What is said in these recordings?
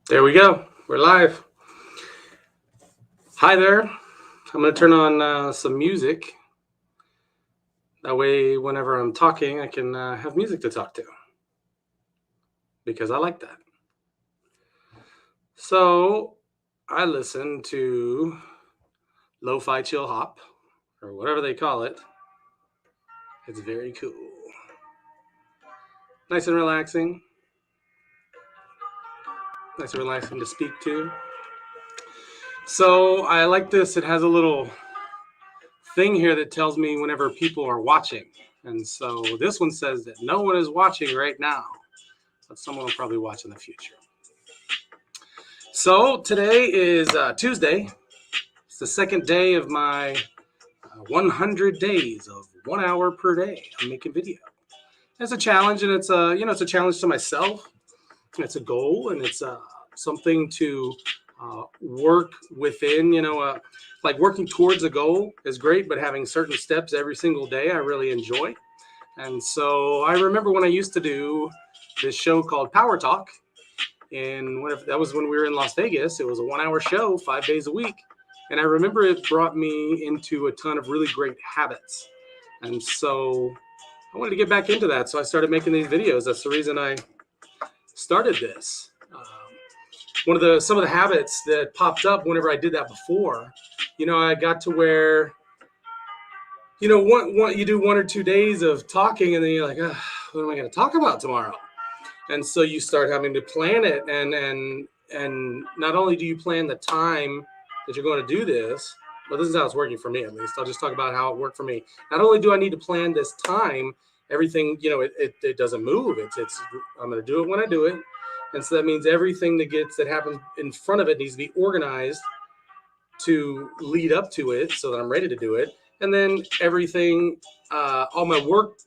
There we go. We're live. Hi there. I'm going to turn on some music. That way, whenever I'm talking, I can have music to talk to because I like that. So, I listen to lo-fi chill hop or whatever they call it. It's very cool. Nice and relaxing. Nice and relaxing to speak to. So, I like this. It has a little thing here that tells me whenever people are watching. And so this one says that no one is watching right now, but someone will probably watch in the future. So today is Tuesday. It's the second day of my 100 days of 1 hour per day. I'm making video. It's a challenge, and it's a challenge to myself. It's a goal, and it's something to work within. Like working towards a goal is great, but having certain steps every single day, I really enjoy. And so I remember when I used to do this show called Power Talk, and that was when we were in Las Vegas. It was a 1 hour show, 5 days a week. And I remember it brought me into a ton of really great habits. And so I wanted to get back into that. So I started making these videos. That's the reason I started this. Some of the habits that popped up whenever I did that before, I got to where, you do 1 or 2 days of talking, and then you're like, what am I going to talk about tomorrow? And so you start having to plan it, and not only do you plan the time that you're going to do this, but this is how it's working for me, at least. I'll just talk about how it worked for me. Not only do I need to plan this time, everything, it doesn't move. It's I'm going to do it when I do it. And so that means everything that happens in front of it needs to be organized to lead up to it so that I'm ready to do it. And then everything, all my work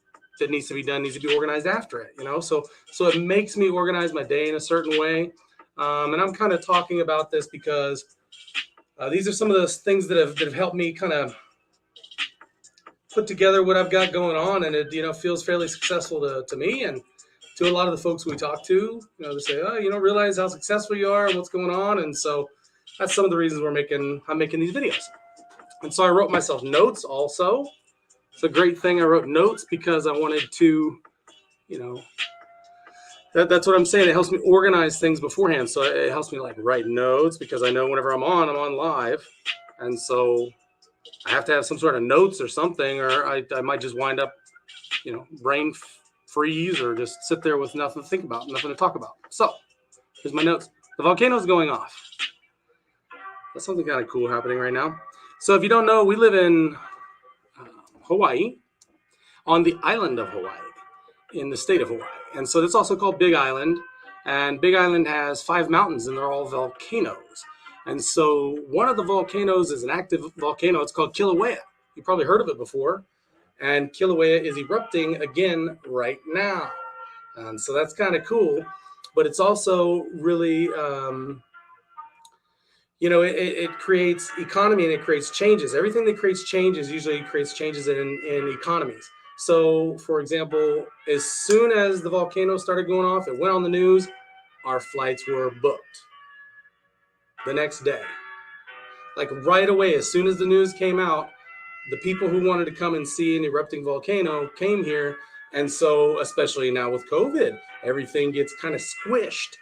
that needs to be done needs to be organized after it, so it makes me organize my day in a certain way. And I'm kind of talking about this because these are some of those things that have helped me kind of put together what I've got going on, and it feels fairly successful to me and to a lot of the folks we talk to. They say, oh, you don't realize how successful you are and what's going on. And so that's some of the reasons I'm making these videos. And so I wrote myself notes also. It's a great thing I wrote notes because I wanted to, that's what I'm saying. It helps me organize things beforehand. So it helps me like write notes because I know whenever I'm on live. And so I have to have some sort of notes or something, or I might just wind up, brain freeze or just sit there with nothing to think about, nothing to talk about. So here's my notes. The volcano's going off. That's something kind of cool happening right now. So if you don't know, we live in Hawaii, on the island of Hawaii, in the state of Hawaii. And so it's also called Big Island. And Big Island has 5 mountains, and they're all volcanoes. And so one of the volcanoes is an active volcano. It's called Kilauea. You've probably heard of it before. And Kilauea is erupting again right now. And so that's kind of cool. But it's also really, it creates economy, and it creates changes. Everything that creates changes usually creates changes in economies. So, for example, as soon as the volcano started going off, it went on the news, our flights were booked the next day. Like right away, as soon as the news came out, the people who wanted to come and see an erupting volcano came here. And so, especially now with COVID, everything gets kind of squished.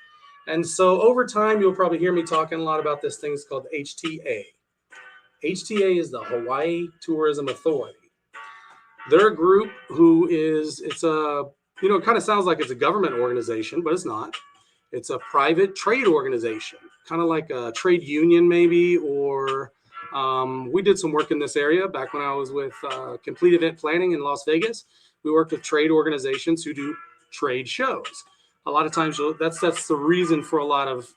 And so over time, you'll probably hear me talking a lot about this thing called HTA. HTA is the Hawaii Tourism Authority. They're a group it kind of sounds like it's a government organization, but it's not. It's a private trade organization, kind of like a trade union maybe, or we did some work in this area back when I was with Complete Event Planning in Las Vegas. We worked with trade organizations who do trade shows. A lot of times that's the reason for a lot of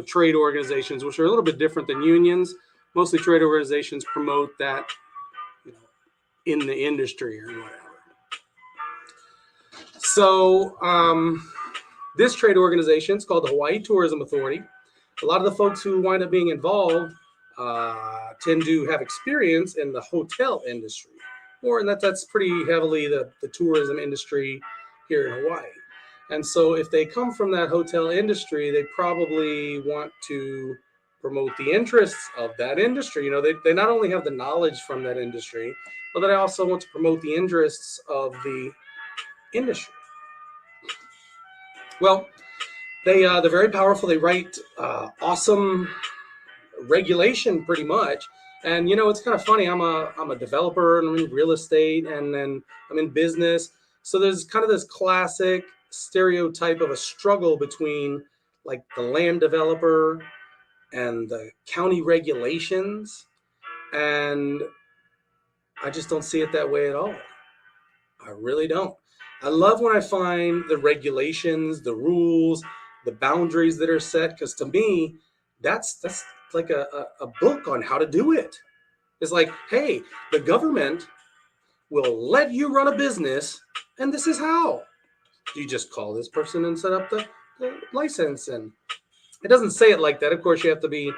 trade organizations, which are a little bit different than unions. Mostly trade organizations promote that in the industry or whatever. So this trade organization is called the Hawaii Tourism Authority. A lot of the folks who wind up being involved tend to have experience in the hotel industry, and that's pretty heavily the tourism industry here in Hawaii. And so if they come from that hotel industry, they probably want to promote the interests of that industry. They not only have the knowledge from that industry, but they also want to promote the interests of the industry. Well, they're very powerful. They write awesome regulation pretty much. And it's kind of funny. I'm a developer and I'm in real estate, and then I'm in business. So there's kind of this classic stereotype of a struggle between like the land developer and the county regulations. And I just don't see it that way at all. I really don't. I love when I find the regulations, the rules, the boundaries that are set, because to me, that's like a book on how to do it. It's like, hey, the government will let you run a business, and this is how. You just call this person and set up the license. And it doesn't say it like that. Of course, you have to be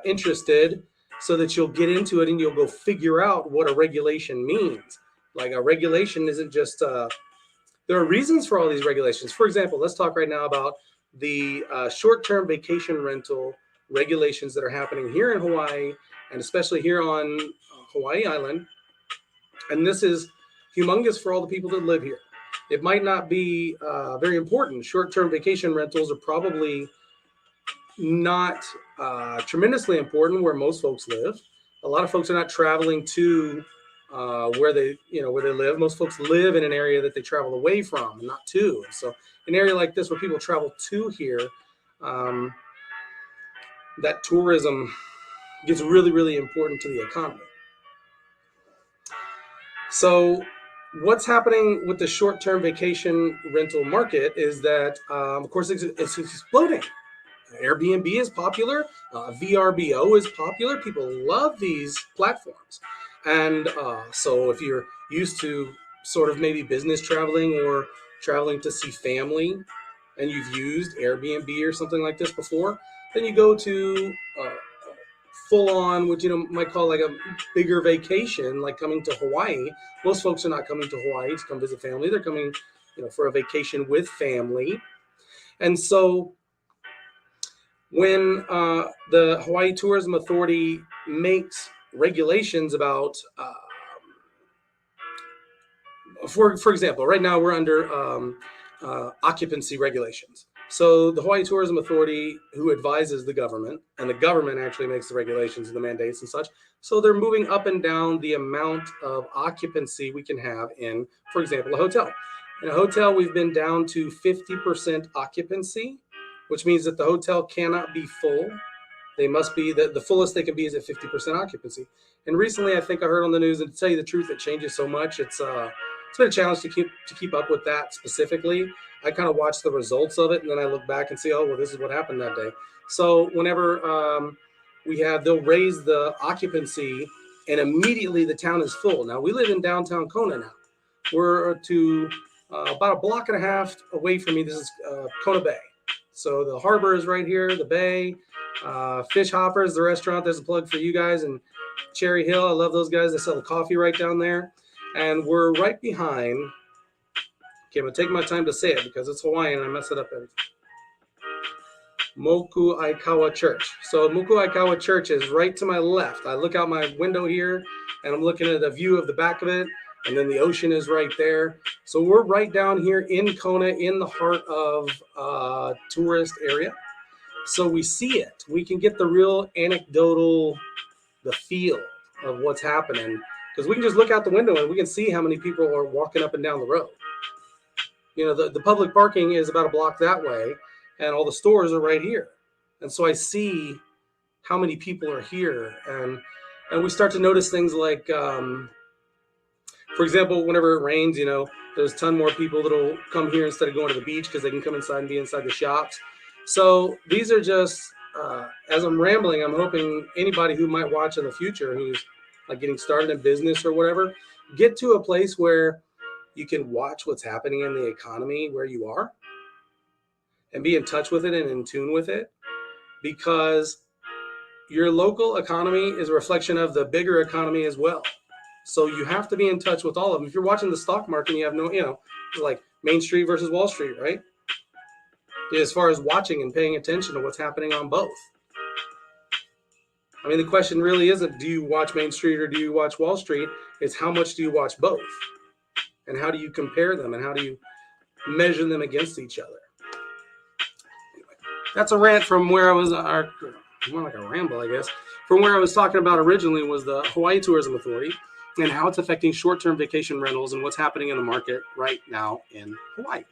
interested so that you'll get into it and you'll go figure out what a regulation means. Like a regulation isn't just, there are reasons for all these regulations. For example, let's talk right now about the short-term vacation rental regulations that are happening here in Hawaii, and especially here on Hawaii Island. And this is humongous for all the people that live here. It might not be very important. Short-term vacation rentals are probably not tremendously important where most folks live. A lot of folks are not traveling to where they live. Most folks live in an area that they travel away from, not to. And so an area like this where people travel to here, that tourism gets really, really important to the economy. So what's happening with the short-term vacation rental market is that, of course, it's exploding. Airbnb is popular. VRBO is popular. People love these platforms. And so if you're used to sort of maybe business traveling or traveling to see family, and you've used Airbnb or something like this before, then you go to full on, what might call like a bigger vacation, like coming to Hawaii. Most folks are not coming to Hawaii to come visit family. They're coming, for a vacation with family. And so when the Hawaii Tourism Authority makes regulations about, for example, right now we're under occupancy regulations. So the Hawaii Tourism Authority, who advises the government, and the government actually makes the regulations and the mandates and such. So they're moving up and down the amount of occupancy we can have in, for example, a hotel. In a hotel, we've been down to 50% occupancy, which means that the hotel cannot be full. They must be, the fullest they can be is at 50% occupancy. And recently, I think I heard on the news, and to tell you the truth, it changes so much. It's been a challenge to keep up with that specifically. I kind of watch the results of it, and then I look back and see, oh, well, this is what happened that day. So whenever they'll raise the occupancy, and immediately the town is full. Now, we live in downtown Kona now. We're to about a block and a half away from me. This is Kona Bay. So the harbor is right here, the bay. Fish Hoppers, the restaurant, there's a plug for you guys. And Cherry Hill, I love those guys. They sell the coffee right down there. And we're right behind, okay, I'm going to take my time to say it because it's Hawaiian and I mess it up every time. Moku Aikawa Church. So Moku Aikawa Church is right to my left. I look out my window here and I'm looking at a view of the back of it, and then the ocean is right there. So we're right down here in Kona, in the heart of tourist area. So we see it. We can get the real anecdotal, the feel of what's happening, because we can just look out the window and we can see how many people are walking up and down the road. The public parking is about a block that way, and all the stores are right here. And so I see how many people are here, and we start to notice things like, for example, whenever it rains, there's a ton more people that'll come here instead of going to the beach because they can come inside and be inside the shops. So these are just, as I'm rambling, I'm hoping anybody who might watch in the future who's like getting started in business or whatever, get to a place where you can watch what's happening in the economy where you are and be in touch with it and in tune with it, because your local economy is a reflection of the bigger economy as well. So you have to be in touch with all of them. If you're watching the stock market and you have no, like Main Street versus Wall Street, right? As far as watching and paying attention to what's happening on both. I mean, the question really isn't do you watch Main Street or do you watch Wall Street? It's how much do you watch both? And how do you compare them and how do you measure them against each other? Anyway, that's a rant from where I was, more like a ramble, I guess. From where I was talking about originally was the Hawaii Tourism Authority and how it's affecting short-term vacation rentals and what's happening in the market right now in Hawaii.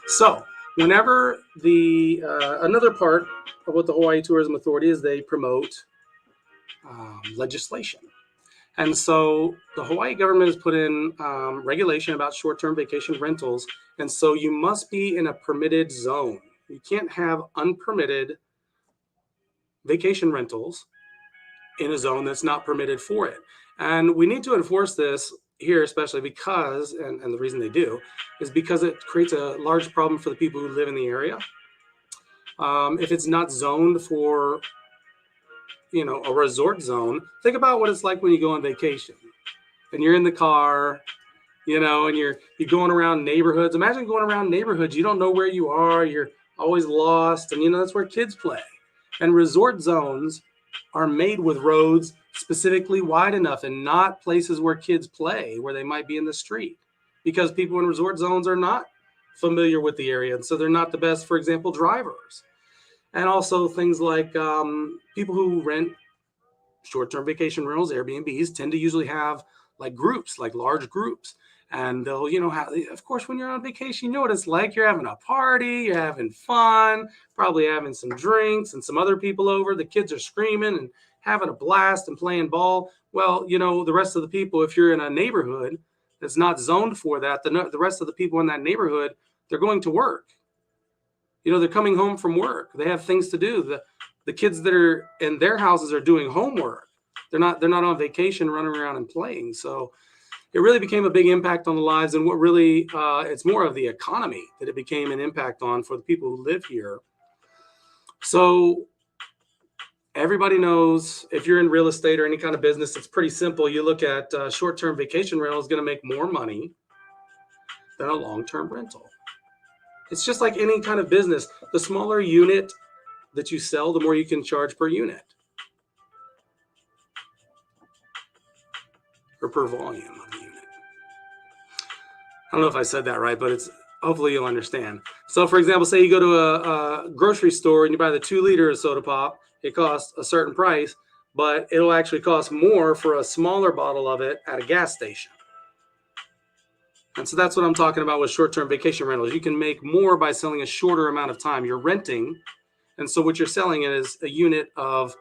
So whenever another part of what the Hawaii Tourism Authority is, they promote legislation. And so the Hawaii government has put in regulation about short-term vacation rentals. And so you must be in a permitted zone. You can't have unpermitted vacation rentals in a zone that's not permitted for it. And we need to enforce this here, especially because, and the reason they do, is because it creates a large problem for the people who live in the area. If it's not zoned for, a resort zone, think about what it's like when you go on vacation and you're in the car, and you're going around neighborhoods. Imagine going around neighborhoods. You don't know where you are. You're always lost. And, that's where kids play. And resort zones are made with roads specifically wide enough and not places where kids play, where they might be in the street, because people in resort zones are not familiar with the area. And so they're not the best, for example, drivers. And also things like people who rent short-term vacation rentals, Airbnbs, tend to usually have like groups, like large groups. And they'll, of course, when you're on vacation, you know what it's like. You're having a party, you're having fun, probably having some drinks and some other people over. The kids are screaming and having a blast and playing ball. Well, the rest of the people, if you're in a neighborhood that's not zoned for that, the rest of the people in that neighborhood, they're going to work. They're coming home from work. They have things to do. The kids that are in their houses are doing homework. They're not on vacation running around and playing. So it really became a big impact on the lives, and what really, it's more of the economy that it became an impact on for the people who live here. So everybody knows if you're in real estate or any kind of business, it's pretty simple. You look at short-term vacation rental is going to make more money than a long-term rental. It's just like any kind of business. The smaller unit that you sell, the more you can charge per unit or per volume of the unit. I don't know if I said that right, but hopefully you'll understand. So for example, say you go to a grocery store and you buy the 2-liter of soda pop. It costs a certain price, but it'll actually cost more for a smaller bottle of it at a gas station. And so that's what I'm talking about with short-term vacation rentals. You can make more by selling a shorter amount of time. You're renting, and so what you're selling is a unit of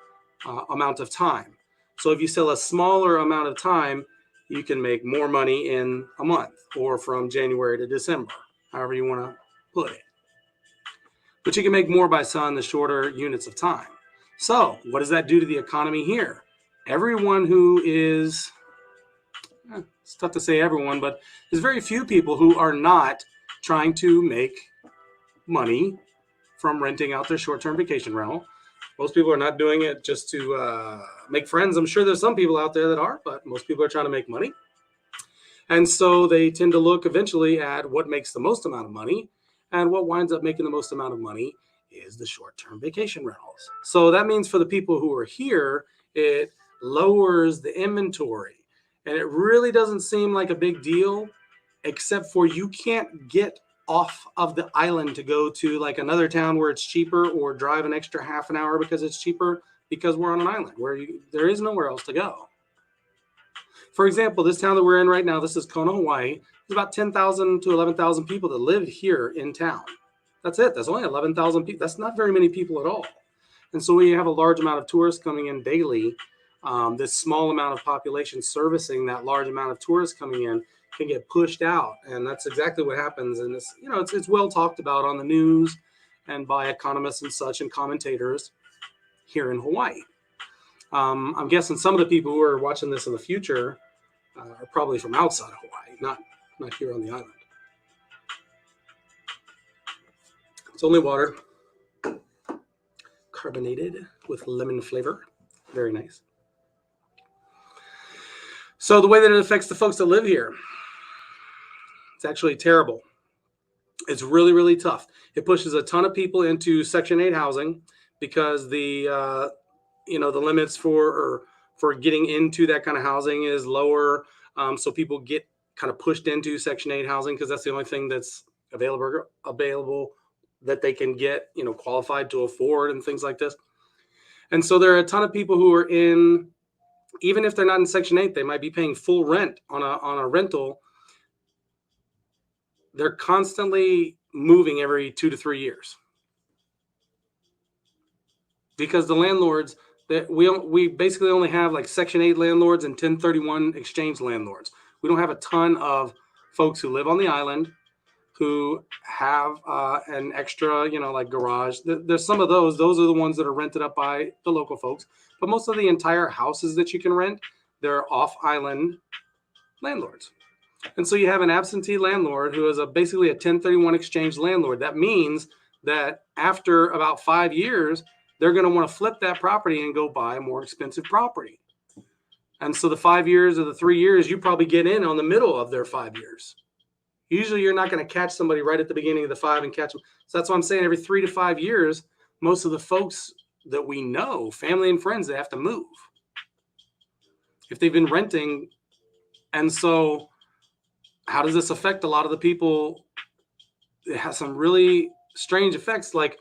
amount of time. So if you sell a smaller amount of time, you can make more money in a month or from January to December, however you want to put it. But you can make more by selling the shorter units of time. So what does that do to the economy here? Everyone who is, it's tough to say everyone, but there's very few people who are not trying to make money from renting out their short-term vacation rental. Most people are not doing it just to make friends. I'm sure there's some people out there that are, but most people are trying to make money. And so they tend to look eventually at what makes the most amount of money, and what winds up making the most amount of money is the short-term vacation rentals. So that means for the people who are here, it lowers the inventory. And it really doesn't seem like a big deal, except for you can't get off of the island to go to like another town where it's cheaper, or drive an extra half an hour because it's cheaper, because we're on an island where there is nowhere else to go. For example, this town that we're in right now, this is Kona, Hawaii. There's about 10,000 to 11,000 people that live here in town. That's it. That's only 11,000 people. That's not very many people at all. And so when you have a large amount of tourists coming in daily, this small amount of population servicing that large amount of tourists coming in can get pushed out. And that's exactly what happens. And it's well talked about on the news and by economists and such and commentators here in Hawaii. I'm guessing some of the people who are watching this in the future are probably from outside of Hawaii, not here on the island. It's only water, carbonated with lemon flavor. Very nice. So the way that it affects the folks that live here, it's actually terrible. It's really, really tough. It pushes a ton of people into Section 8 housing because the limits for getting into that kind of housing is lower. So people get kind of pushed into Section 8 housing because that's the only thing that's available that they can get, qualified to afford and things like this. And so there are a ton of people who are in, even if they're not in Section 8, they might be paying full rent on a rental. They're constantly moving every 2 to 3 years because the landlords that we basically only have like Section 8 landlords and 1031 exchange landlords. We don't have a ton of folks who live on the island who have an extra, like garage. There's some of those. Those are the ones that are rented up by the local folks. But most of the entire houses that you can rent, they're off-island landlords. And so you have an absentee landlord who is basically a 1031 exchange landlord. That means that after about 5 years, they're going to want to flip that property and go buy a more expensive property. And so the 5 years or the 3 years, you probably get in on the middle of their 5 years. Usually you're not going to catch somebody right at the beginning of the 5 and catch them. So that's why I'm saying every 3 to 5 years, most of the folks that we know, family and friends, they have to move if they've been renting. And so how does this affect a lot of the people? It has some really strange effects, like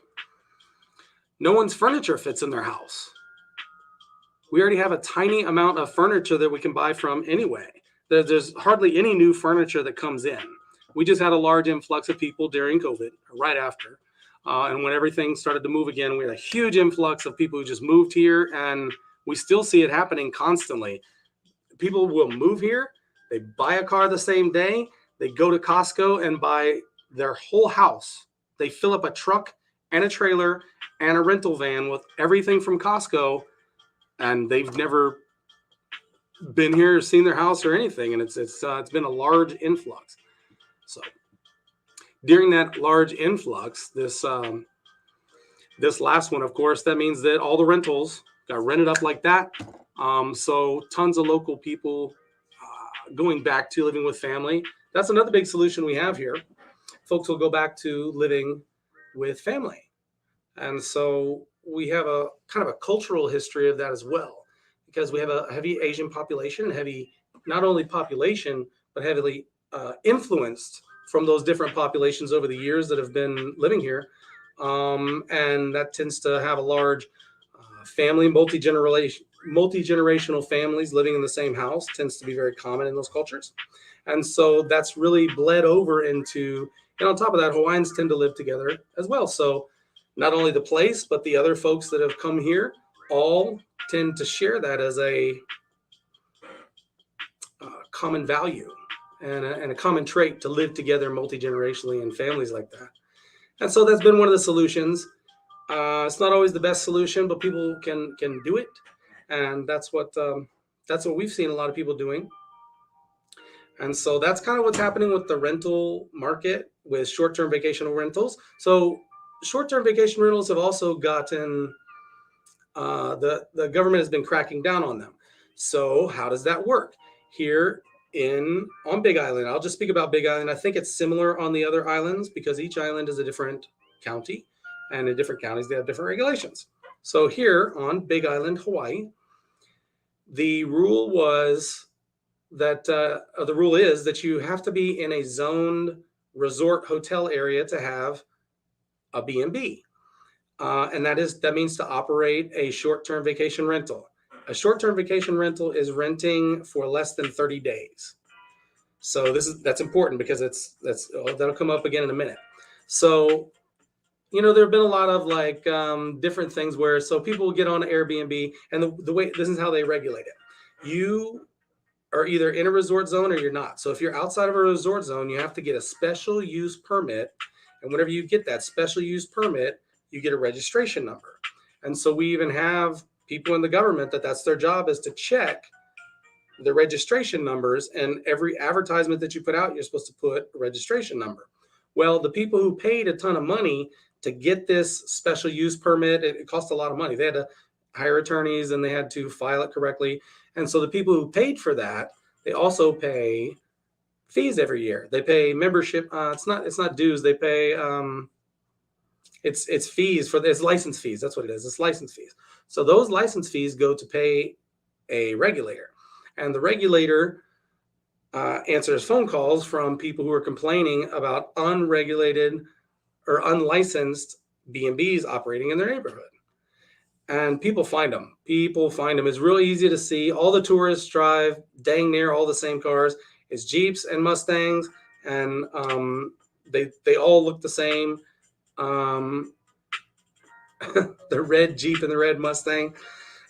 no one's furniture fits in their house. We already have a tiny amount of furniture that we can buy from anyway. There's hardly any new furniture that comes in. We just had a large influx of people during COVID, right after. And when everything started to move again, we had a huge influx of people who just moved here, and we still see it happening constantly. People will move here, they buy a car the same day, they go to Costco and buy their whole house. They fill up a truck and a trailer and a rental van with everything from Costco, and they've never been here or seen their house or anything. And it's been a large influx. So during that large influx, this last one, of course, that means that all the rentals got rented up like that. So tons of local people going back to living with family. That's another big solution we have here. Folks will go back to living with family. And so we have a kind of a cultural history of that as well, because we have a heavy Asian population, heavy not only population, but heavily influenced from those different populations over the years that have been living here. And that tends to have a large family, multi-generational families living in the same house tends to be very common in those cultures. And so that's really bled over into, and on top of that, Hawaiians tend to live together as well. So not only the place, but the other folks that have come here all tend to share that as a common value and a common trait to live together multi-generationally in families like that. And so that's been one of the solutions. It's not always the best solution, but people can do it. And that's what we've seen a lot of people doing. And so that's kind of what's happening with the rental market with short-term vacational rentals. So short-term vacation rentals have also gotten, the government has been cracking down on them. So how does that work? Here on Big Island, I'll just speak about Big Island. I think it's similar on the other islands because each island is a different county, and in different counties, they have different regulations. So here on Big Island, Hawaii, the rule is that you have to be in a zoned resort hotel area to have a B&B. And that means to operate a short-term vacation rental. A short-term vacation rental is renting for less than 30 days. So that's important because that'll come up again in a minute. So, there have been a lot of like different things where people will get on Airbnb, and the way this is how they regulate it. You are either in a resort zone or you're not. So if you're outside of a resort zone, you have to get a special use permit. And whenever you get that special use permit, you get a registration number. And so we even have people in the government that's their job is to check the registration numbers. And every advertisement that you put out, you're supposed to put a registration number. Well, the people who paid a ton of money to get this special use permit, it cost a lot of money. They had to hire attorneys and they had to file it correctly. And so the people who paid for that, they also pay fees every year. They pay membership. It's not dues. They pay it's fees it's license fees. That's what it is. It's license fees. So those license fees go to pay a regulator, and the regulator answers phone calls from people who are complaining about unregulated or unlicensed B&Bs operating in their neighborhood. And people find them. It's really easy to see. All the tourists drive dang near all the same cars. It's Jeeps and Mustangs, and they all look the same. The red Jeep and the red Mustang.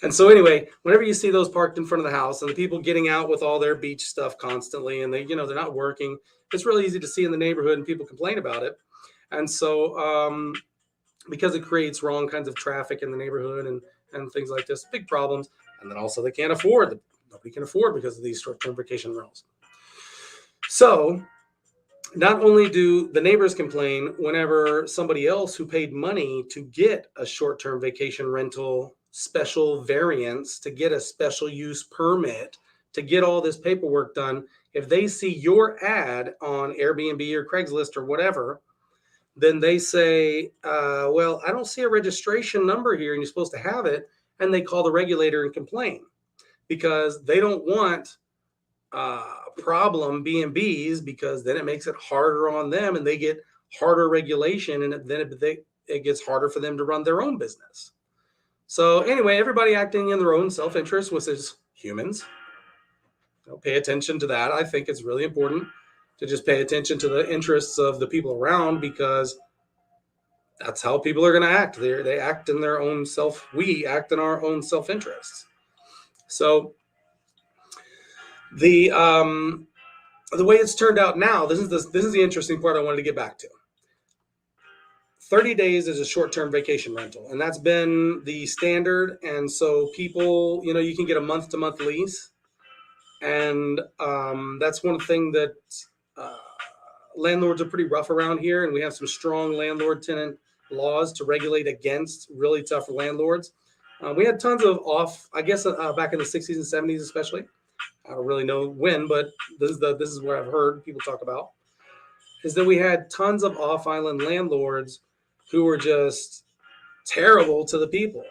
And so anyway, whenever you see those parked in front of the house and the people getting out with all their beach stuff constantly, and they're not working, it's really easy to see in the neighborhood, and people complain about it. And so because it creates wrong kinds of traffic in the neighborhood and things like this, big problems. And then also nobody can afford because of these short-term vacation rentals. So not only do the neighbors complain whenever somebody else who paid money to get a short-term vacation rental special variance, to get a special use permit, to get all this paperwork done, if they see your ad on Airbnb or Craigslist or whatever, then they say, well, I don't see a registration number here and you're supposed to have it. And they call the regulator and complain because they don't want problem B&Bs, because then it makes it harder on them and they get harder regulation, and then it gets harder for them to run their own business. So anyway, everybody acting in their own self-interest, which is humans. Pay attention to that. I think it's really important to just pay attention to the interests of the people around, because that's how people are going to act. They act in their own we act in our own self-interests. So the way it's turned out now, this is the interesting part I wanted to get back to. 30 days is a short-term vacation rental, and that's been the standard. And so people, you can get a month-to-month lease, and that's one thing that landlords are pretty rough around here, and we have some strong landlord-tenant laws to regulate against really tough landlords. We had tons of back in the 60s and 70s especially. I don't really know when, but this is what I've heard people talk about, is that we had tons of off-island landlords who were just terrible to the people.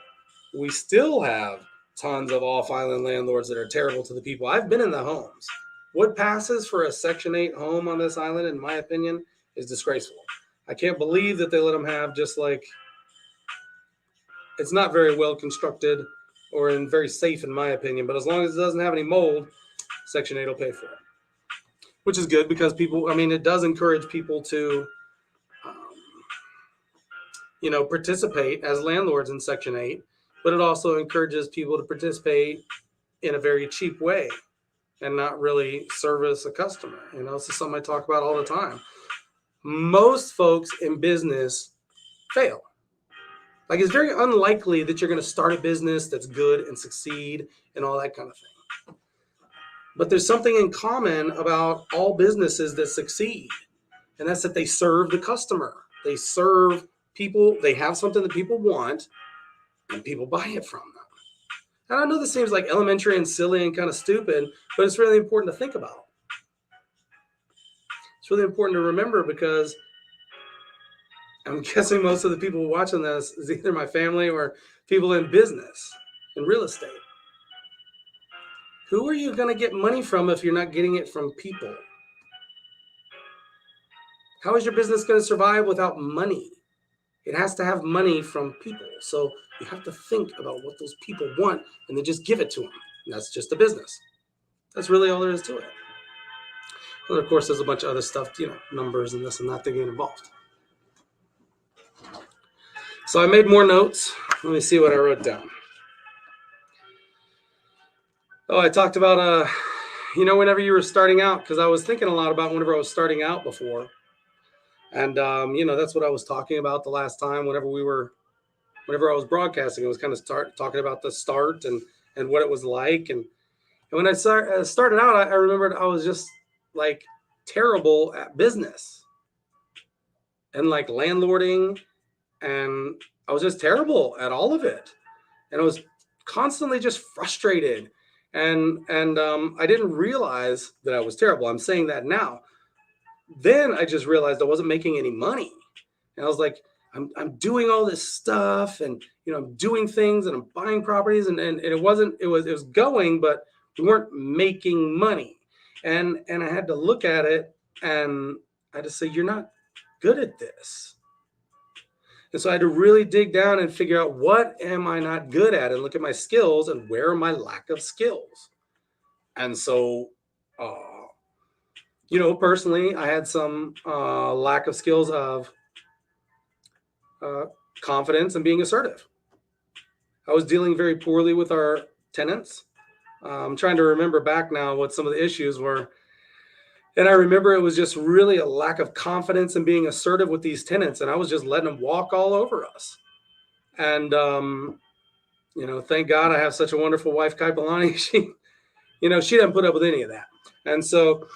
We still have tons of off-island landlords that are terrible to the people. I've been in the homes. What passes for a Section 8 home on this island, in my opinion, is disgraceful. I can't believe that they let them have it's not very well constructed or very safe in my opinion, but as long as it doesn't have any mold, Section 8 will pay for it, which is good because it does encourage people to participate as landlords in Section 8, but it also encourages people to participate in a very cheap way and not really service a customer. This is something I talk about all the time. Most folks in business fail. It's very unlikely that you're going to start a business that's good and succeed and all that kind of thing. But there's something in common about all businesses that succeed, and that's that they serve the customer. They serve people. They have something that people want, and people buy it from them. And I know this seems like elementary and silly and kind of stupid, but it's really important to think about. It's really important to remember, because I'm guessing most of the people watching this is either my family or people in business, in real estate. Who are you going to get money from if you're not getting it from people? How is your business going to survive without money? It has to have money from people. So you have to think about what those people want and then just give it to them. And that's just a business. That's really all there is to it. And of course, there's a bunch of other stuff, numbers and this and that that get involved. So I made more notes. Let me see what I wrote down. I talked about, whenever you were starting out, because I was thinking a lot about whenever I was starting out before. And, that's what I was talking about the last time whenever I was broadcasting. I was kind of talking about the start and what it was like. And when I started out, I remembered I was just terrible at business and landlording. And I was just terrible at all of it. And I was constantly just frustrated. And I didn't realize that I was terrible. I'm saying that now. Then I just realized I wasn't making any money. And I was like, I'm doing all this stuff, and I'm doing things, and I'm buying properties, and it was going, but we weren't making money. And I had to look at it, and I had to say, you're not good at this. And so I had to really dig down and figure out, what am I not good at, and look at my skills and where are my lack of skills. And so, uh, personally, I had some lack of skills of uh, confidence and being assertive. I was dealing very poorly with our tenants. I'm trying to remember back now what some of the issues were. And I remember it was just really a lack of confidence and being assertive with these tenants. And I was just letting them walk all over us. And, thank God I have such a wonderful wife, Kaipalani. She didn't put up with any of that. And so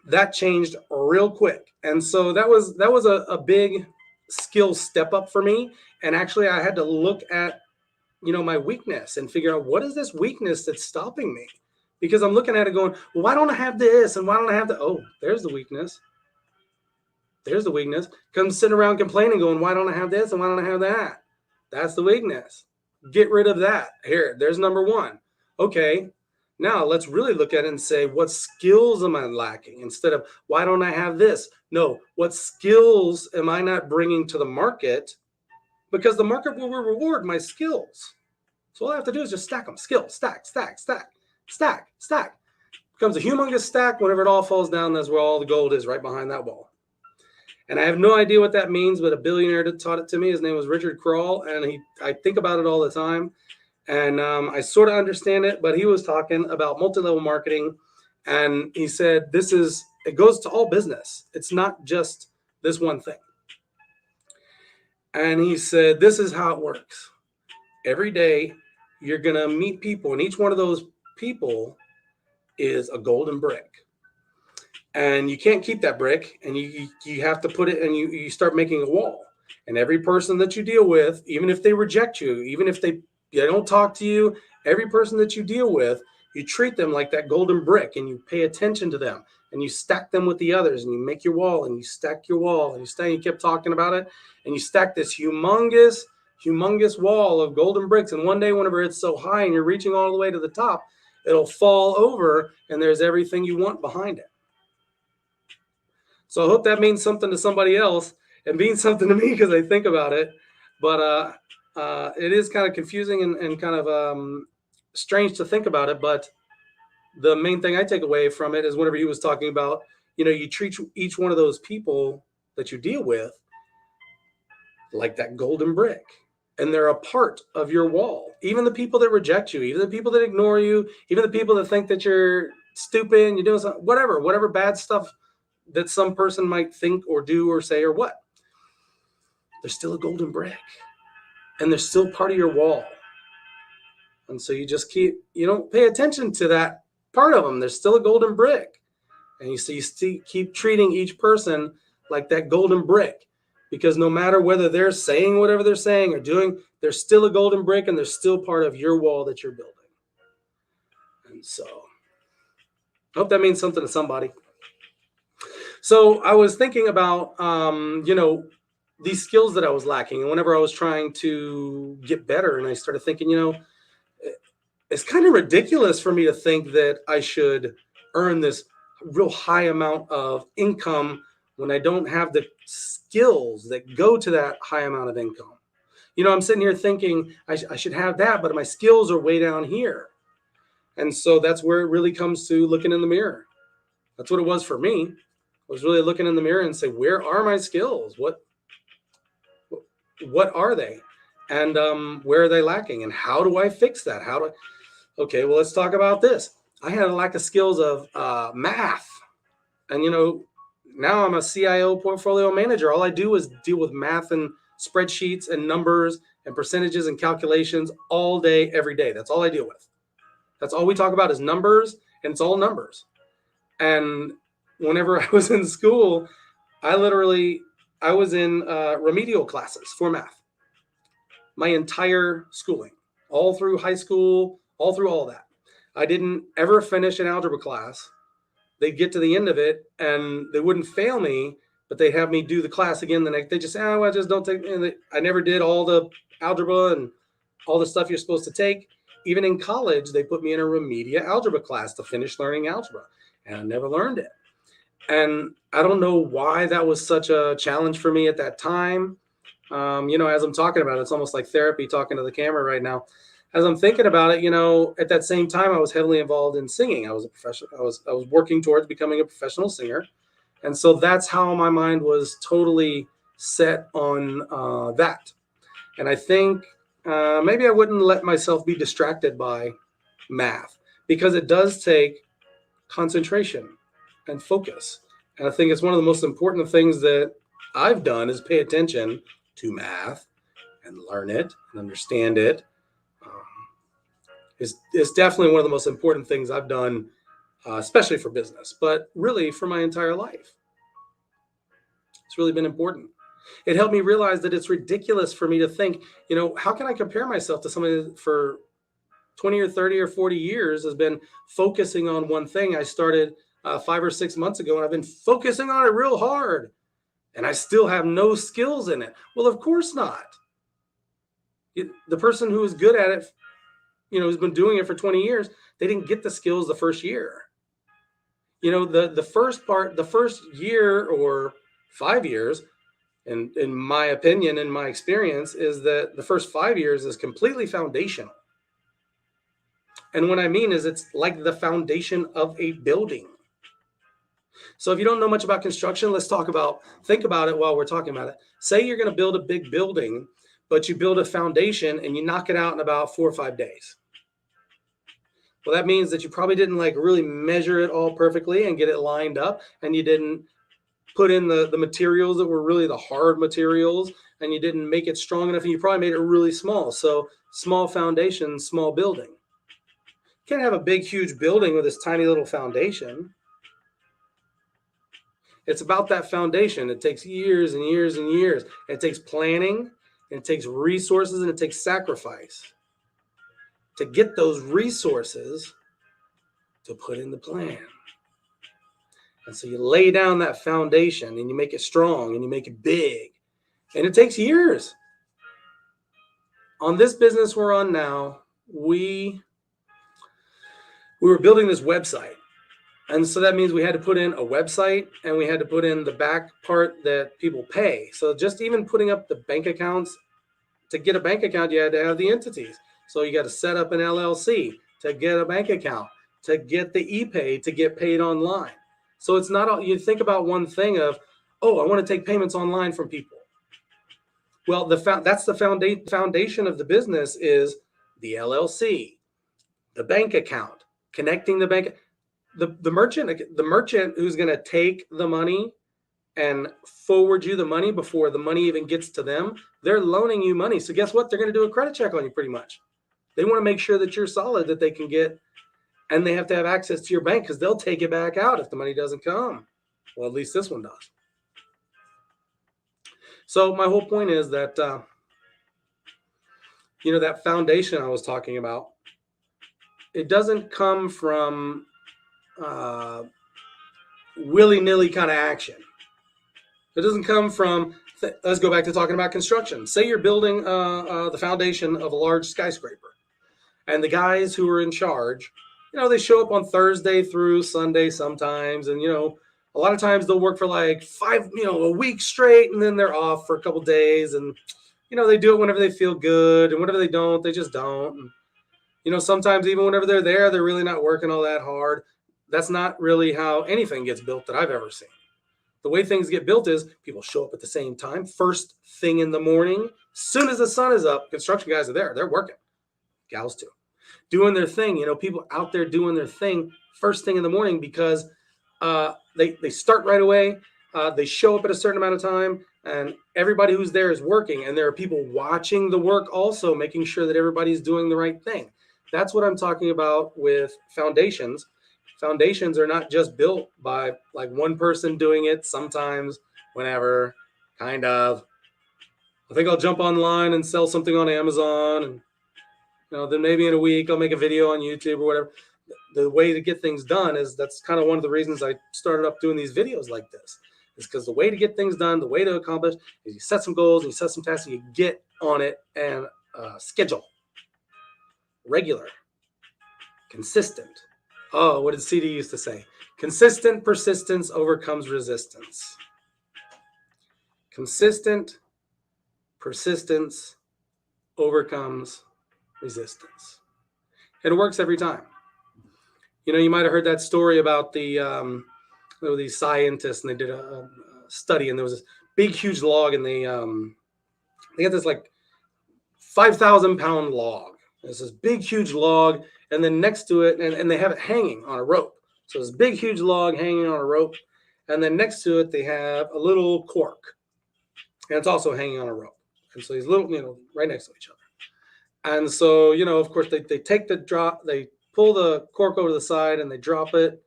that changed real quick. And so that was a big skill step up for me. And actually I had to look at, my weakness and figure out, what is this weakness that's stopping me? Because I'm looking at it going, well, why don't I have this? And why don't I have that? Oh, there's the weakness. There's the weakness. Come sitting around complaining, going, why don't I have this? And why don't I have that? That's the weakness. Get rid of that. Here, there's number one. Okay. Now let's really look at it and say, what skills am I lacking? Instead of, why don't I have this? No, what skills am I not bringing to the market? Because the market will reward my skills. So all I have to do is just stack them. Skill, stack, stack, stack, stack, stack. Becomes a humongous stack. Whenever it all falls down, that's where all the gold is, right behind that wall. And I have no idea what that means, but a billionaire taught it to me. His name was Richard Kroll, and I think about it all the time. And I sort of understand it, but he was talking about multi-level marketing. And he said, it goes to all business. It's not just this one thing. And he said, this is how it works. Every day, you're going to meet people, and each one of those people is a golden brick. And you can't keep that brick, and you have to put it, and you start making a wall. And every person that you deal with, even if they reject you, even if they don't talk to you, every person that you deal with, you treat them like that golden brick, and you pay attention to them, and you stack them with the others, and you make your wall, and you stack your wall, and you kept talking about it, and you stack this humongous wall of golden bricks. And one day, whenever it's so high and you're reaching all the way to the top, it'll fall over, and there's everything you want behind it. So I hope that means something to somebody else. It means something to me because I think about it. But it is kind of confusing and kind of strange to think about it. But the main thing I take away from it is whenever he was talking about, you treat each one of those people that you deal with like that golden brick. And they're a part of your wall. Even the people that reject you, even the people that ignore you, even the people that think that you're stupid and you're doing something, whatever bad stuff that some person might think or do or say or what. They're still a golden brick. And they're still part of your wall. And so you just you don't pay attention to that part of them. They're still a golden brick. And you keep treating each person like that golden brick. Because no matter whether they're saying whatever they're saying or doing, they're still a golden brick, and they're still part of your wall that you're building. And so I hope that means something to somebody. So I was thinking about, these skills that I was lacking. And whenever I was trying to get better, and I started thinking, it's kind of ridiculous for me to think that I should earn this real high amount of income when I don't have the skills that go to that high amount of income. I'm sitting here thinking I should have that, but my skills are way down here. And so that's where it really comes to looking in the mirror. That's what it was for me. I was really looking in the mirror and say, where are my skills? What are they? And where are they lacking? And how do I fix that? Okay, well, let's talk about this. I had a lack of skills of math. And, now I'm a CIO portfolio manager. All I do is deal with math and spreadsheets and numbers and percentages and calculations all day, every day. That's all I deal with. That's all we talk about is numbers, and it's all numbers. And whenever I was in school, I was in remedial classes for math. My entire schooling, all through high school, all through all that. I didn't ever finish an algebra class. They'd get to the end of it and they wouldn't fail me, but they'd have me do the class again the next. They just say, "Oh, I just don't take." And I never did all the algebra and all the stuff you're supposed to take. Even in college, they put me in a remedial algebra class to finish learning algebra, and I never learned it. And I don't know why that was such a challenge for me at that time. As I'm talking about it, it's almost like therapy talking to the camera right now. As I'm thinking about it, at that same time, I was heavily involved in singing. I was a professional. I was working towards becoming a professional singer, and so that's how my mind was totally set on that. And I think maybe I wouldn't let myself be distracted by math because it does take concentration and focus. And I think it's one of the most important things that I've done is pay attention to math and learn it and understand it. Um, it's definitely one of the most important things I've done, especially for business, but really for my entire life. It's really been important. It helped me realize that it's ridiculous for me to think, how can I compare myself to somebody that for 20 or 30 or 40 years has been focusing on one thing. I started 5 or 6 months ago and I've been focusing on it real hard and I still have no skills in it. Well, of course not. The person who is good at it, who's been doing it for 20 years, they didn't get the skills the first year. The first year or 5 years, and in my opinion, in my experience, is that the first 5 years is completely foundational. And what I mean is it's like the foundation of a building. So if you don't know much about construction, think about it while we're talking about it. Say you're going to build a big building, but you build a foundation and you knock it out in about 4 or 5 days. Well, that means that you probably didn't really measure it all perfectly and get it lined up, and you didn't put in the materials that were really the hard materials, and you didn't make it strong enough, and you probably made it really small. So small foundation, small building. You can't have a big, huge building with this tiny little foundation. It's about that foundation. It takes years and years and years. It takes planning, and it takes resources, and it takes sacrifice to get those resources to put in the plan. And so you lay down that foundation and you make it strong and you make it big. And it takes years. On this business we're on now, we were building this website. And so that means we had to put in a website and we had to put in the back part that people pay. So just even putting up the bank accounts, to get a bank account, you had to have the entities. So you got to set up an LLC to get a bank account, to get the e-pay, to get paid online. So it's not all, you think about one thing of, oh, I want to take payments online from people. Well, that's the foundation of the business is the LLC, the bank account, connecting the bank, the merchant who's going to take the money and forward you the money before the money even gets to them. They're loaning you money. So guess what? They're going to do a credit check on you pretty much. They want to make sure that you're solid, that they can get, and they have to have access to your bank because they'll take it back out if the money doesn't come. Well, at least this one does. So my whole point is that, that foundation I was talking about, it doesn't come from willy-nilly kind of action. It doesn't come from, let's go back to talking about construction. Say you're building the foundation of a large skyscraper. And the guys who are in charge, they show up on Thursday through Sunday sometimes. And, a lot of times they'll work for like a week straight, and then they're off for a couple days. And, they do it whenever they feel good. And whenever they don't, they just don't. And, sometimes even whenever they're there, they're really not working all that hard. That's not really how anything gets built that I've ever seen. The way things get built is people show up at the same time, first thing in the morning. Soon as the sun is up, construction guys are there. They're working. Gals too. Doing their thing. People out there doing their thing first thing in the morning because they start right away. They show up at a certain amount of time, and everybody who's there is working. And there are people watching the work also, making sure that everybody's doing the right thing. That's what I'm talking about with foundations. Foundations are not just built by like one person doing it sometimes, whenever, kind of. I think I'll jump online and sell something on Amazon, and then maybe in a week I'll make a video on YouTube or whatever. the way to get things done is that's kind of one of the reasons I started up doing these videos like this. Is because the way to get things done, the way to accomplish is you set some goals, and you set some tasks, and you get on it and schedule, regular, consistent. Oh, what did CD used to say? Consistent persistence overcomes resistance. Consistent persistence overcomes resistance. And it works every time. You know, you might have heard that story about there were these scientists, and they did a study, and there was this big, huge log, and they got this like 5,000-pound log. There's this big, huge log, and then next to it, and they have it hanging on a rope. So this big, huge log hanging on a rope, and then next to it, they have a little cork, and it's also hanging on a rope. And so these little, right next to each other. And so, of course, they take the drop, they pull the cork over to the side, and they drop it.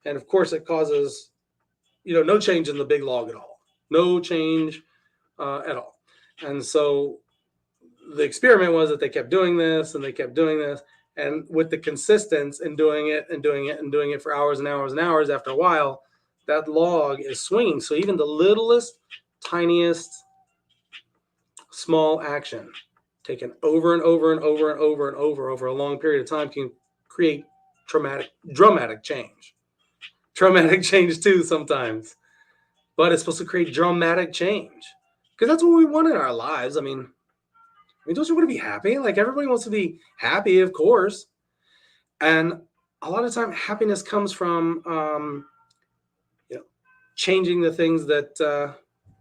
And of course, it causes, no change in the big log at all. No change at all. And so the experiment was that they kept doing this, and they kept doing this. And with the consistency in doing it and doing it and doing it for hours and hours and hours, after a while, that log is swinging. So even the littlest, tiniest, small action taken over and over and over and over and over a long period of time can create dramatic change. Traumatic change too sometimes. But it's supposed to create dramatic change. Because that's what we want in our lives. I mean, don't you want to be happy? Like, everybody wants to be happy, of course. And a lot of time, happiness comes from, changing the things that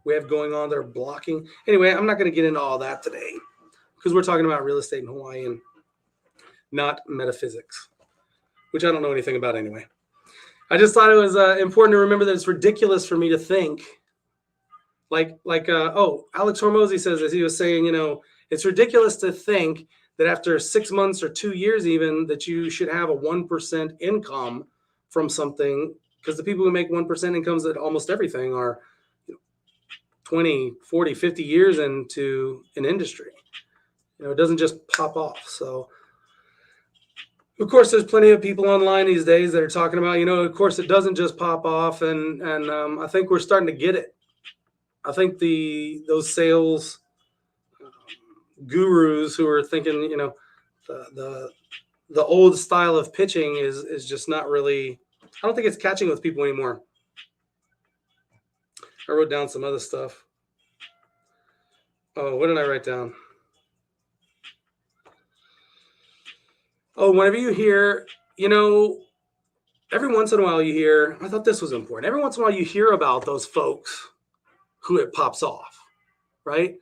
we have going on that are blocking. Anyway, I'm not going to get into all that today because we're talking about real estate in Hawaii and not metaphysics, which I don't know anything about anyway. I just thought it was important to remember that it's ridiculous for me to think like Alex Hormozy says, as he was saying, it's ridiculous to think that after 6 months or 2 years even that you should have a 1% income from something, because the people who make 1% incomes at almost everything are 20, 40, 50 years into an industry. It doesn't just pop off. So, of course, there's plenty of people online these days that are talking about, of course, it doesn't just pop off. And I think we're starting to get it. I think those sales gurus who are thinking, the old style of pitching is just not really, I don't think it's catching with people anymore. I wrote down some other stuff. Oh, what did I write down? Oh, whenever you hear, every once in a while you hear, I thought this was important. Every once in a while you hear about those folks who it pops off, right?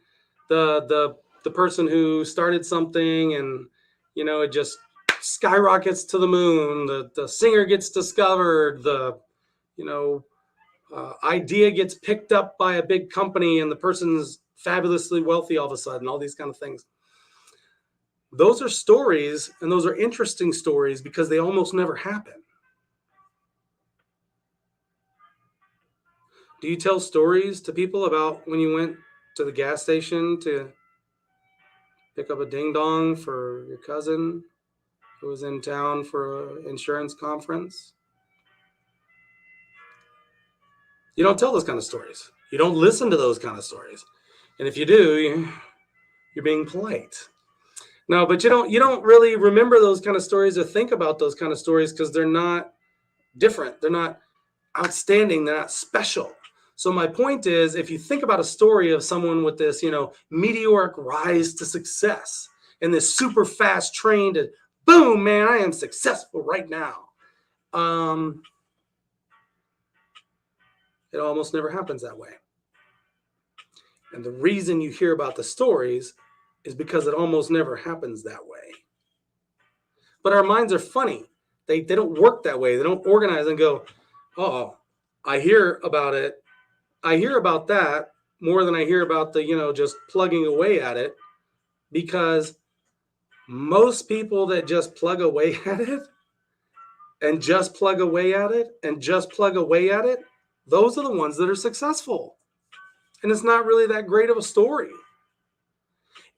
The person who started something and, it just skyrockets to the moon. The singer gets discovered. The, idea gets picked up by a big company and the person's fabulously wealthy all of a sudden, all these kind of things. Those are stories, and those are interesting stories because they almost never happen. Do you tell stories to people about when you went to the gas station to pick up a ding dong for your cousin who was in town for an insurance conference? You don't tell those kind of stories. You don't listen to those kind of stories. And if you do, you're being polite. No, but you don't really remember those kind of stories or think about those kind of stories because they're not different. They're not outstanding. They're not special. So my point is, if you think about a story of someone with this, meteoric rise to success and this super fast train to boom, man, I am successful right now. It almost never happens that way. And the reason you hear about the stories is because it almost never happens that way. But our minds are funny. They don't work that way. They don't organize and go, oh, I hear about it. I hear about that more than I hear about the, just plugging away at it, because most people that just plug away at it and just plug away at it and just plug away at it, those are the ones that are successful. And it's not really that great of a story.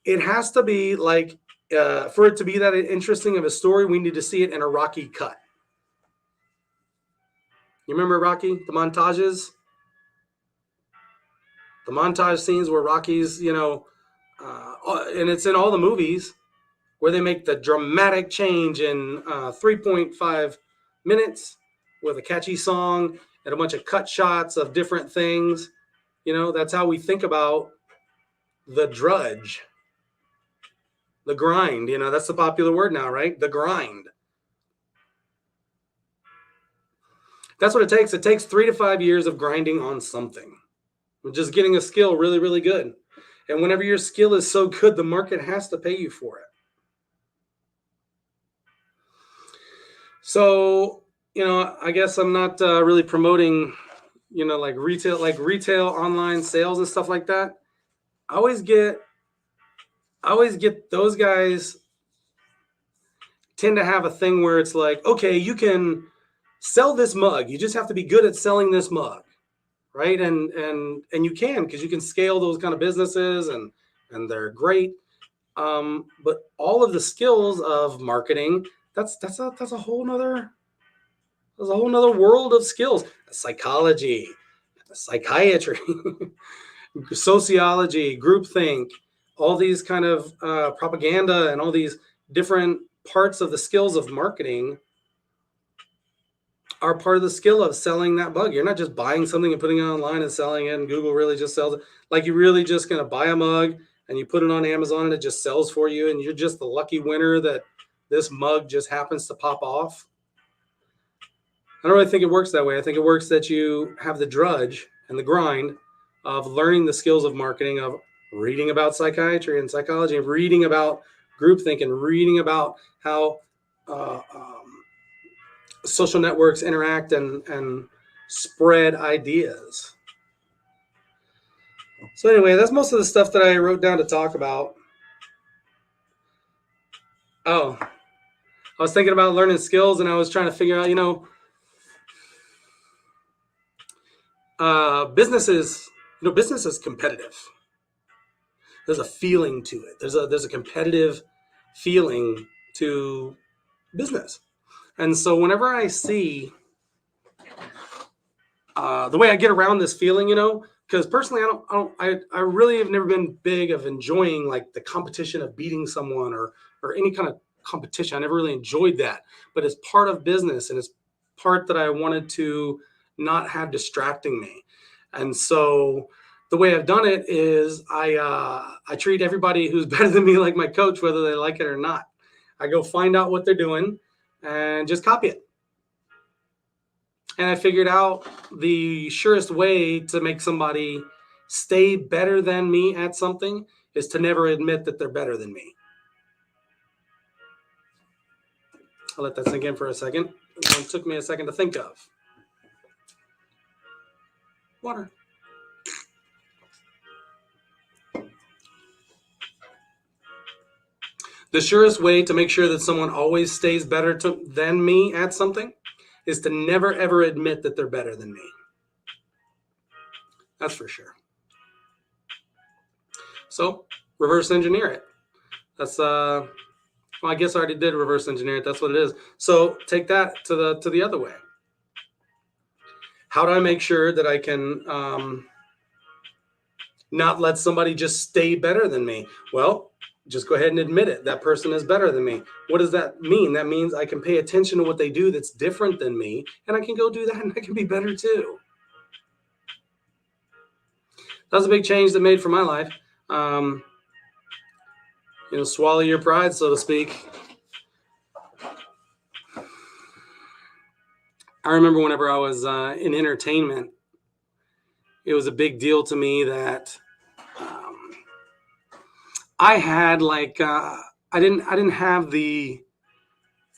It has to be like, for it to be that interesting of a story, we need to see it in a Rocky cut. You remember Rocky? The montages? The montage scenes where Rocky's, and it's in all the movies where they make the dramatic change in 3.5 minutes with a catchy song and a bunch of cut shots of different things. That's how we think about the drudge, the grind. That's the popular word now, right? The grind. That's what it takes. It takes 3 to 5 years of grinding on something. Just getting a skill really, really good. And whenever your skill is so good, the market has to pay you for it. So, I guess I'm not really promoting, like retail online sales and stuff like that. I always get those guys tend to have a thing where it's like, okay, you can sell this mug. You just have to be good at selling this mug. Right. And you can, because you can scale those kind of businesses and they're great. But all of the skills of marketing, that's a whole nother world of skills. Psychology, psychiatry, sociology, groupthink, all these kind of propaganda and all these different parts of the skills of marketing are part of the skill of selling that bug. You're not just buying something and putting it online and selling it, and Google really just sells it. Like, you're really just going to buy a mug and you put it on Amazon and it just sells for you, and you're just the lucky winner that this mug just happens to pop off. I don't really think it works that way. I think it works that you have the drudge and the grind of learning the skills of marketing, of reading about psychiatry and psychology, of reading about groupthink, and reading about how social networks interact and spread ideas. So anyway, that's most of the stuff that I wrote down to talk about. Oh, I was thinking about learning skills, and I was trying to figure out, business is competitive. There's a feeling to it. There's a competitive feeling to business. And so whenever I see the way I get around this feeling, because personally, I really have never been big of enjoying like the competition of beating someone or any kind of competition. I never really enjoyed that, but it's part of business, and it's part that I wanted to not have distracting me. And so the way I've done it is I treat everybody who's better than me like my coach, whether they like it or not. I go find out what they're doing and just copy it. And I figured out the surest way to make somebody stay better than me at something is to never admit that they're better than me. I'll let that sink in for a second. It took me a second to think of. Water. The surest way to make sure that someone always stays better than me at something is to never, ever admit that they're better than me. That's for sure. So reverse engineer it. That's well, I guess I already did reverse engineer it. That's what it is. So take that to the other way. How do I make sure that I can not let somebody just stay better than me? Well, just go ahead and admit it. That person is better than me. What does that mean? That means I can pay attention to what they do that's different than me, and I can go do that, and I can be better too. That was a big change that made for my life. Swallow your pride, so to speak. I remember whenever I was in entertainment, it was a big deal to me that I had I didn't have the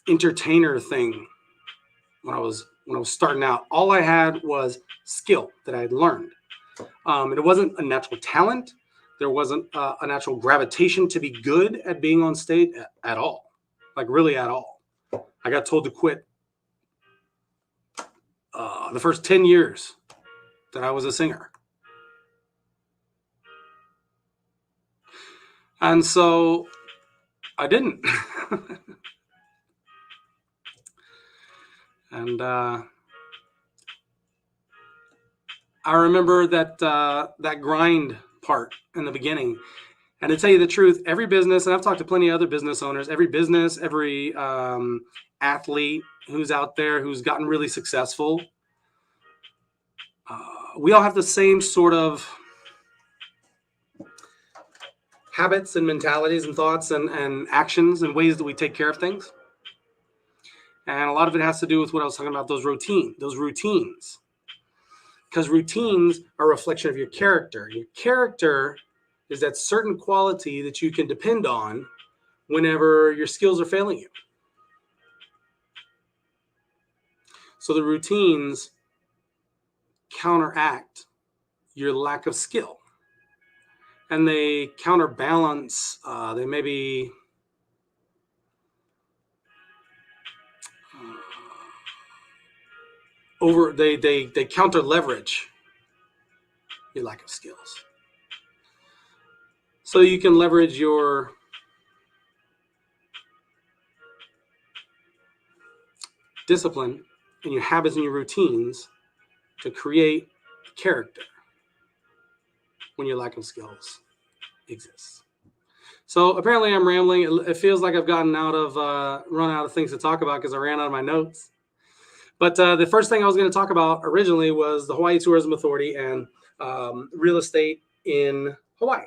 entertainer thing when I was starting out. All I had was skill that I had learned. And it wasn't a natural talent. There wasn't a natural gravitation to be good at being on stage at all, like really at all. I got told to quit the first 10 years that I was a singer. And so I didn't. And I remember that grind part in the beginning. And to tell you the truth, every business, and I've talked to plenty of other business owners, every business, every athlete who's out there who's gotten really successful, we all have the same sort of habits and mentalities and thoughts and actions and ways that we take care of things. And a lot of it has to do with what I was talking about, those routines. Because routines are a reflection of your character. Your character is that certain quality that you can depend on whenever your skills are failing you. So the routines counteract your lack of skill. And they counterbalance, they maybe they counter leverage your lack of skills. So you can leverage your discipline and your habits and your routines to create character when your lack of skills exists. So apparently I'm rambling. It feels like I've gotten run out of things to talk about because I ran out of my notes. But the first thing I was going to talk about originally was the Hawaii Tourism Authority and real estate in Hawaii.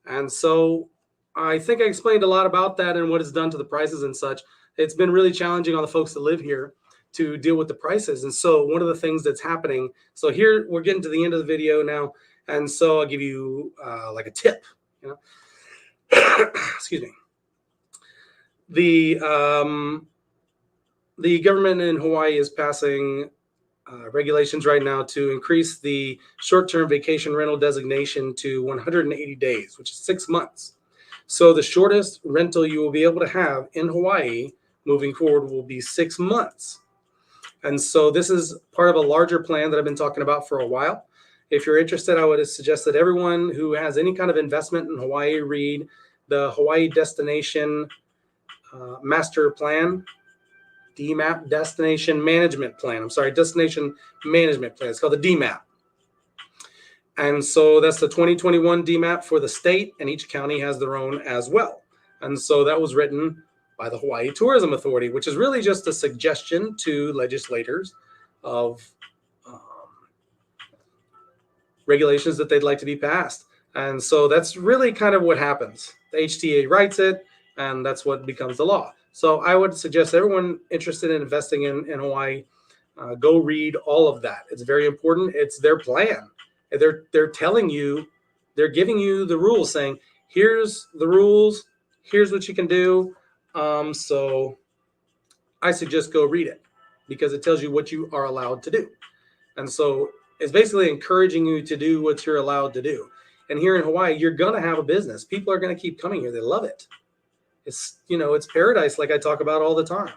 And so I think I explained a lot about that and what it's done to the prices and such. It's been really challenging on the folks that live here to deal with the prices. And so one of the things that's happening, so here we're getting to the end of the video now. And so I'll give you like a tip, excuse me. The government in Hawaii is passing regulations right now to increase the short-term vacation rental designation to 180 days, which is 6 months. So the shortest rental you will be able to have in Hawaii moving forward will be 6 months. And so this is part of a larger plan that I've been talking about for a while. If you're interested, I would suggest that everyone who has any kind of investment in Hawaii read the Hawaii Destination Master Plan, DMAP, Destination Management Plan. I'm sorry, Destination Management Plan. It's called the DMAP. And so that's the 2021 DMAP for the state, and each county has their own as well. And so that was written by the Hawaii Tourism Authority, which is really just a suggestion to legislators of regulations that they'd like to be passed. And so that's really kind of what happens. The HTA writes it, and that's what becomes the law. So I would suggest everyone interested in investing in Hawaii, go read all of that. It's very important. It's their plan. They're telling you, they're giving you the rules, saying, here's the rules, here's what you can do. So I suggest go read it because it tells you what you are allowed to do. And so it's basically encouraging you to do what you're allowed to do. And here in Hawaii, you're going to have a business. People are going to keep coming here. They love it. It's, it's paradise like I talk about all the time.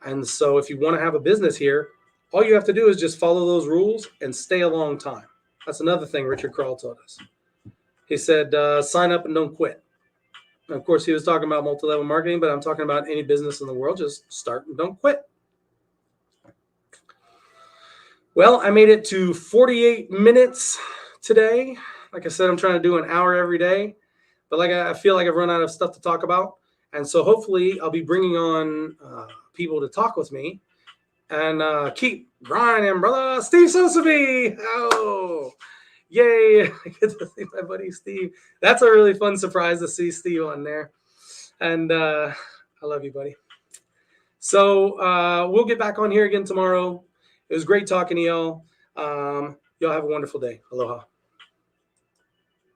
And so if you want to have a business here, all you have to do is just follow those rules and stay a long time. That's another thing Richard Kral told us. He said, sign up and don't quit. And of course, he was talking about multi-level marketing, but I'm talking about any business in the world. Just start and don't quit. Well, I made it to 48 minutes today. Like I said, I'm trying to do an hour every day, but I feel like I've run out of stuff to talk about. And so hopefully I'll be bringing on people to talk with me and keep grinding, brother. Steve Sosabe. Oh, yay. I get to see my buddy Steve. That's a really fun surprise to see Steve on there. And I love you, buddy. So we'll get back on here again tomorrow. It was great talking to y'all. Y'all have a wonderful day. Aloha.